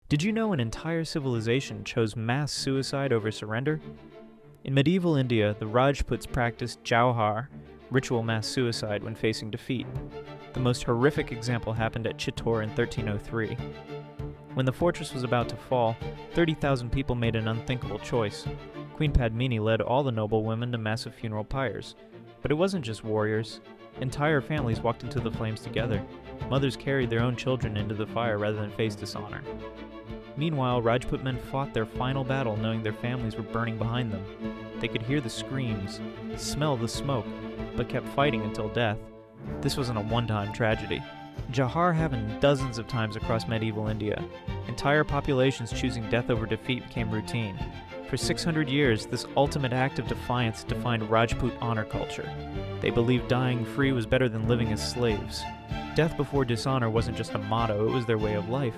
Did you know an entire civilization chose mass suicide over surrender? In medieval India, the Rajputs practiced jauhar, ritual mass suicide, when facing defeat. The most horrific example happened at Chittor in 1303. When the fortress was about to fall, 30,000 people made an unthinkable choice. Queen Padmini led all the noble women to massive funeral pyres. But it wasn't just warriors. Entire families walked into the flames together. Mothers carried their own children into the fire rather than face dishonor. Meanwhile, Rajput men fought their final battle knowing their families were burning behind them. They could hear the screams, smell the smoke, but kept fighting until death. This wasn't a one-time tragedy. Jauhar happened dozens of times across medieval India. Entire populations choosing death over defeat became routine. For 600 years, this ultimate act of defiance defined Rajput honor culture. They believed dying free was better than living as slaves. Death before dishonor wasn't just a motto, it was their way of life.